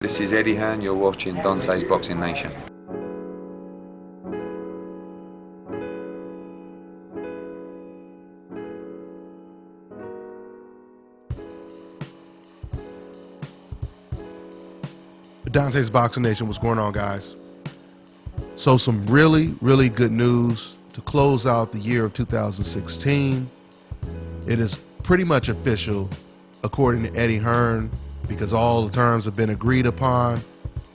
This is Eddie Hearn, you're watching Dante's Boxing Nation. Dante's Boxing Nation, what's going on, guys? So some really good news to close out the year of 2016. It is pretty much official, according to Eddie Hearn, because all the terms have been agreed upon.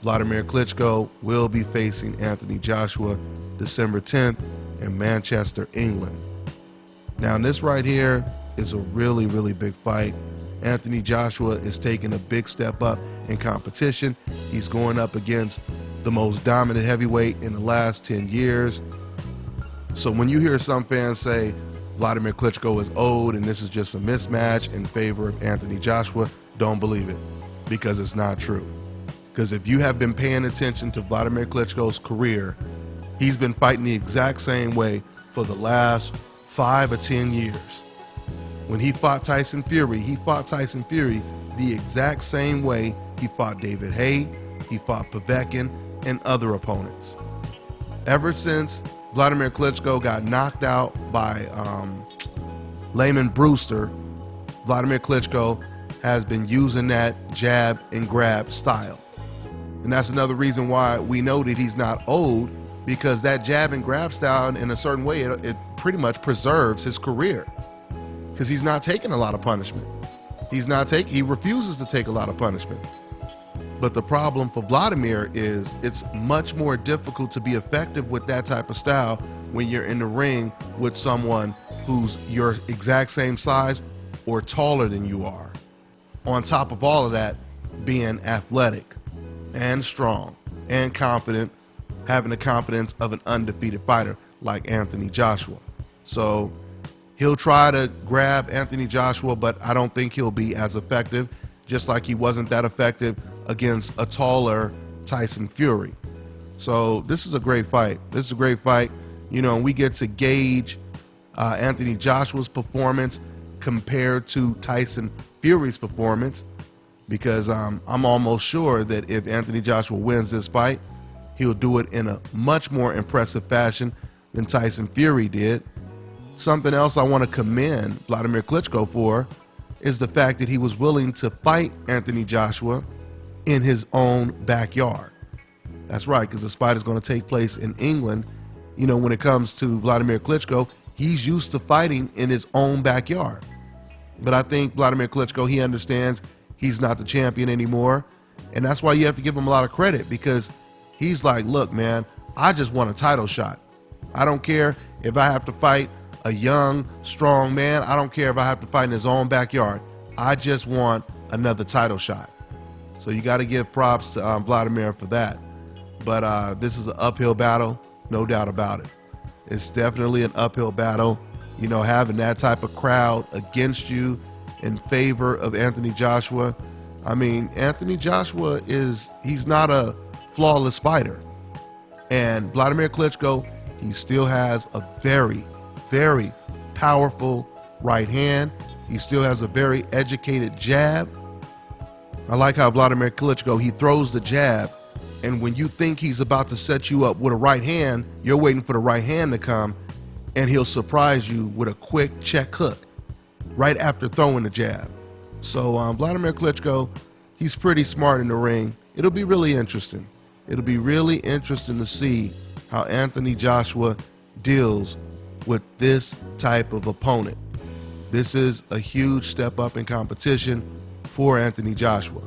Vladimir Klitschko will be facing Anthony Joshua December 10th in Manchester, England. Now, this right here is a really big fight. Anthony Joshua is taking a big step up in competition. He's going up against the most dominant heavyweight in the last 10 years. So when you hear some fans say Vladimir Klitschko is old and this is just a mismatch in favor of Anthony Joshua, don't believe it, because it's not true. Because if you have been paying attention to Vladimir Klitschko's career, he's been fighting the exact same way for the last 5 or 10 years. When he fought Tyson Fury, the exact same way he fought David Haye, he fought Povetkin, and other opponents. Ever since Vladimir Klitschko got knocked out by Layman Brewster, Vladimir Klitschko has been using that jab and grab style. And that's another reason why we know that he's not old, because that jab and grab style, in a certain way, it pretty much preserves his career, because he's not taking a lot of punishment. He refuses to take a lot of punishment. But the problem for Vladimir is it's much more difficult to be effective with that type of style when you're in the ring with someone who's your exact same size or taller than you are. On top of all of that, being athletic and strong and confident, having the confidence of an undefeated fighter like Anthony Joshua. So he'll try to grab Anthony Joshua, but I don't think he'll be as effective, just like he wasn't that effective against a taller Tyson Fury. So this is a great fight. You know, we get to gauge Anthony Joshua's performance compared to Tyson Fury's performance, because I'm almost sure that if Anthony Joshua wins this fight, he'll do it in a much more impressive fashion than Tyson Fury did. Something else I want to commend Vladimir Klitschko for is the fact that he was willing to fight Anthony Joshua in his own backyard. That's right, because this fight is going to take place in England. You know, when it comes to Vladimir Klitschko, he's used to fighting in his own backyard. But I think Vladimir Klitschko, he understands he's not the champion anymore. And that's why you have to give him a lot of credit, because he's like, look, man, I just want a title shot. I don't care if I have to fight a young, strong man. I don't care if I have to fight in his own backyard. I just want another title shot. So you got to give props to Vladimir for that. But this is an uphill battle, no doubt about it. It's definitely an uphill battle. You know, having that type of crowd against you in favor of Anthony Joshua. I mean, Anthony Joshua he's not a flawless fighter. And Vladimir Klitschko, he still has a very powerful right hand. He still has a very educated jab. I like how Vladimir Klitschko, he throws the jab, and when you think he's about to set you up with a right hand, you're waiting for the right hand to come, and he'll surprise you with a quick check hook right after throwing the jab. So Vladimir Klitschko, he's pretty smart in the ring. It'll be really interesting. It'll be really interesting to see how Anthony Joshua deals with this type of opponent. This is a huge step up in competition for Anthony Joshua.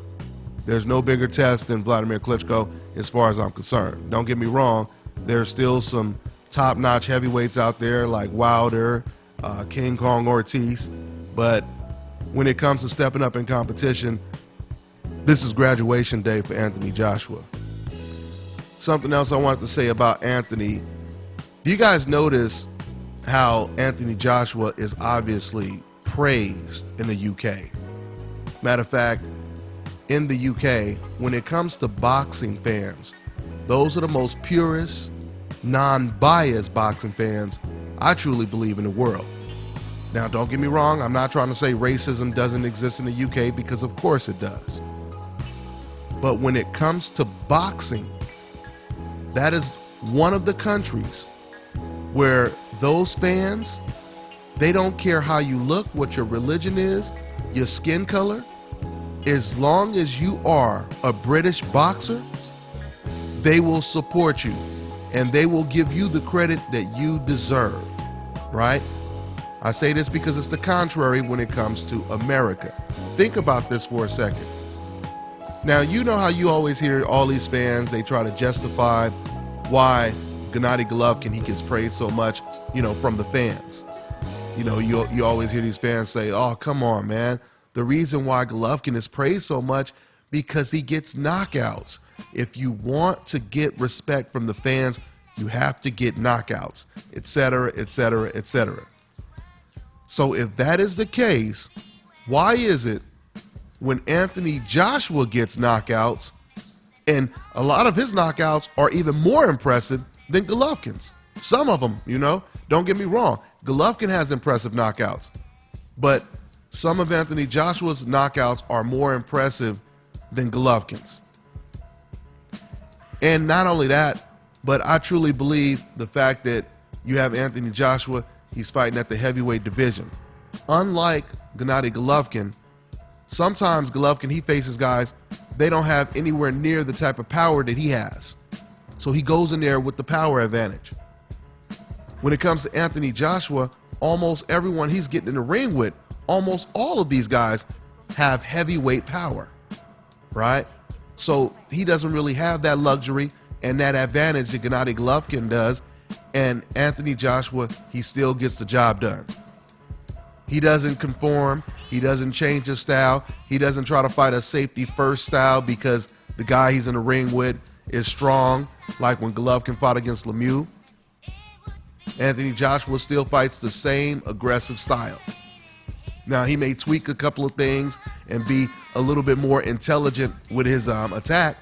There's no bigger test than Vladimir Klitschko as far as I'm concerned. Don't get me wrong, there's still some top-notch heavyweights out there like Wilder, King Kong Ortiz, but when it comes to stepping up in competition, this is graduation day for Anthony Joshua. Something else I wanted to say about Anthony. Do you guys notice how Anthony Joshua is obviously praised in the UK? Matter of fact, in the UK, when it comes to boxing fans, those are the most purest, non-biased boxing fans I truly believe in the world. Now, don't get me wrong, I'm not trying to say racism doesn't exist in the UK, because of course it does. But when it comes to boxing, that is one of the countries where those fans, they don't care how you look, what your religion is, your skin color. As long as you are a British boxer, they will support you and they will give you the credit that you deserve, right? I say this because it's the contrary when it comes to America. Think about this for a second. Now, you know how you always hear all these fans, they try to justify why Gennady Golovkin, he gets praised so much, from the fans. You always hear these fans say, oh, come on, man. The reason why Golovkin is praised so much because he gets knockouts. If you want to get respect from the fans, you have to get knockouts, etc., etc., etc. So if that is the case, why is it when Anthony Joshua gets knockouts, and a lot of his knockouts are even more impressive than Golovkin's? Some of them, don't get me wrong. Golovkin has impressive knockouts, but some of Anthony Joshua's knockouts are more impressive than Golovkin's. And not only that, but I truly believe the fact that you have Anthony Joshua, he's fighting at the heavyweight division. Unlike Gennady Golovkin, sometimes Golovkin, he faces guys, they don't have anywhere near the type of power that he has. So he goes in there with the power advantage. When it comes to Anthony Joshua, almost everyone he's getting in the ring with, almost all of these guys have heavyweight power, right? So he doesn't really have that luxury and that advantage that Gennady Golovkin does. And Anthony Joshua, he still gets the job done. He doesn't conform. He doesn't change his style. He doesn't try to fight a safety first style because the guy he's in the ring with is strong, like when Golovkin fought against Lemieux. Anthony Joshua still fights the same aggressive style. Now, he may tweak a couple of things and be a little bit more intelligent with his attack,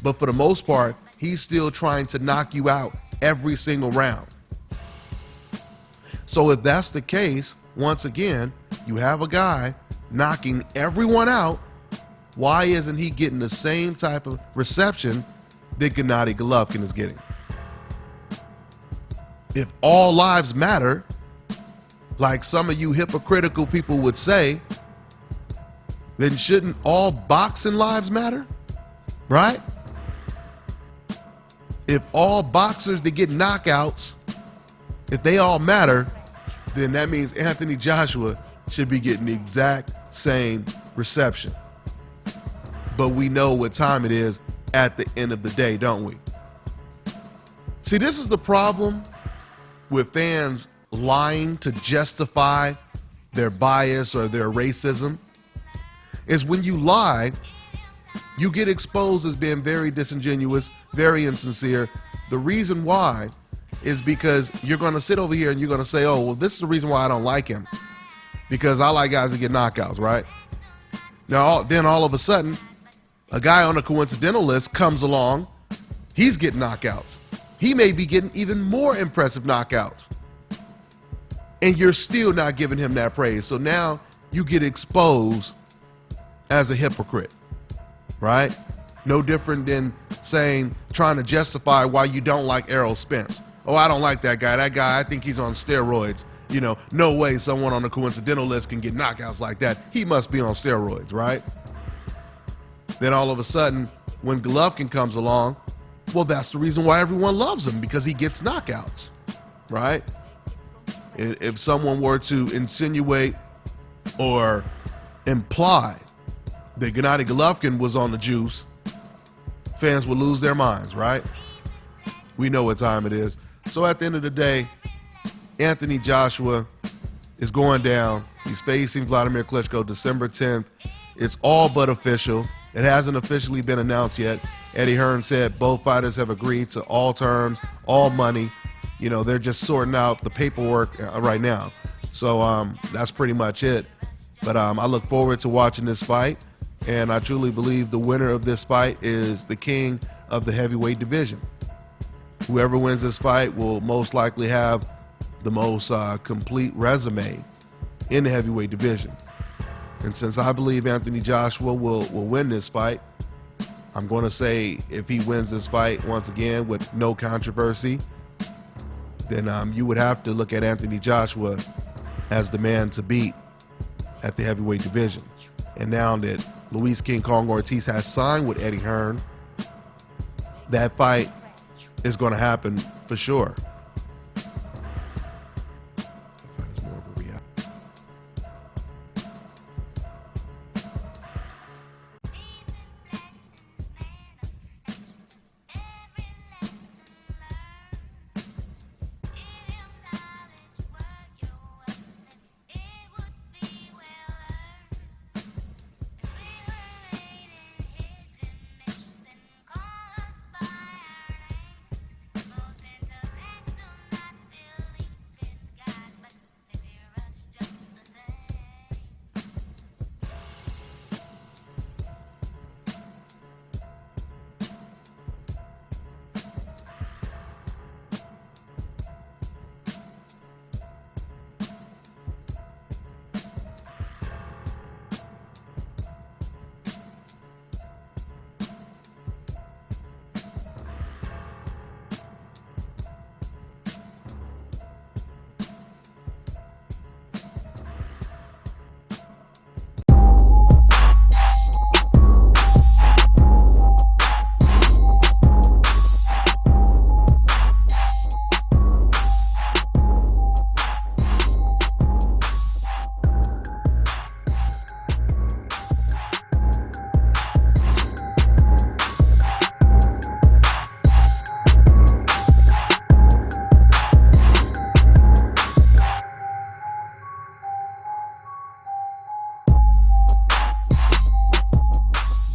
but for the most part, he's still trying to knock you out every single round. So if that's the case, once again, you have a guy knocking everyone out. Why isn't he getting the same type of reception that Gennady Golovkin is getting? If all lives matter, like some of you hypocritical people would say, then shouldn't all boxing lives matter, right? If all boxers that get knockouts, if they all matter, then that means Anthony Joshua should be getting the exact same reception. But we know what time it is at the end of the day, don't we? See, this is the problem with fans lying to justify their bias or their racism, is when you lie, you get exposed as being very disingenuous, very insincere. The reason why is because you're going to sit over here and you're going to say, oh, well, this is the reason why I don't like him, because I like guys that get knockouts, right? Now, then all of a sudden, a guy on a coincidental list comes along, he's getting knockouts. He may be getting even more impressive knockouts. And you're still not giving him that praise. So now you get exposed as a hypocrite, right? No different than trying to justify why you don't like Errol Spence. Oh, I don't like that guy. That guy, I think he's on steroids. No way someone on a coincidental list can get knockouts like that. He must be on steroids, right? Then all of a sudden, when Golovkin comes along, well, that's the reason why everyone loves him, because he gets knockouts, right? If someone were to insinuate or imply that Gennady Golovkin was on the juice, fans would lose their minds, right? We know what time it is. So at the end of the day, Anthony Joshua is going down. He's facing Vladimir Klitschko December 10th. It's all but official. It hasn't officially been announced yet. Eddie Hearn said both fighters have agreed to all terms, all money. They're just sorting out the paperwork right now. So that's pretty much it. But I look forward to watching this fight, and I truly believe the winner of this fight is the king of the heavyweight division. Whoever wins this fight will most likely have the most complete resume in the heavyweight division. And since I believe Anthony Joshua will win this fight, I'm going to say if he wins this fight once again with no controversy, then you would have to look at Anthony Joshua as the man to beat at the heavyweight division. And now that Luis King Kong Ortiz has signed with Eddie Hearn, that fight is going to happen for sure.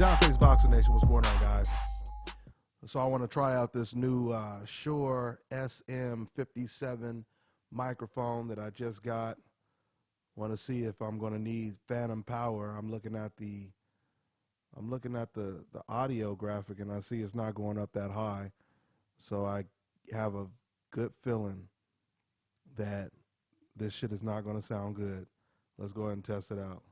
DONTAE'S Boxing Nation, what's going on, guys? So I want to try out this new Shure SM57 microphone that I just got. Want to see if I'm going to need phantom power. I'm looking at the audio graphic, and I see it's not going up that high. So I have a good feeling that this shit is not going to sound good. Let's go ahead and test it out.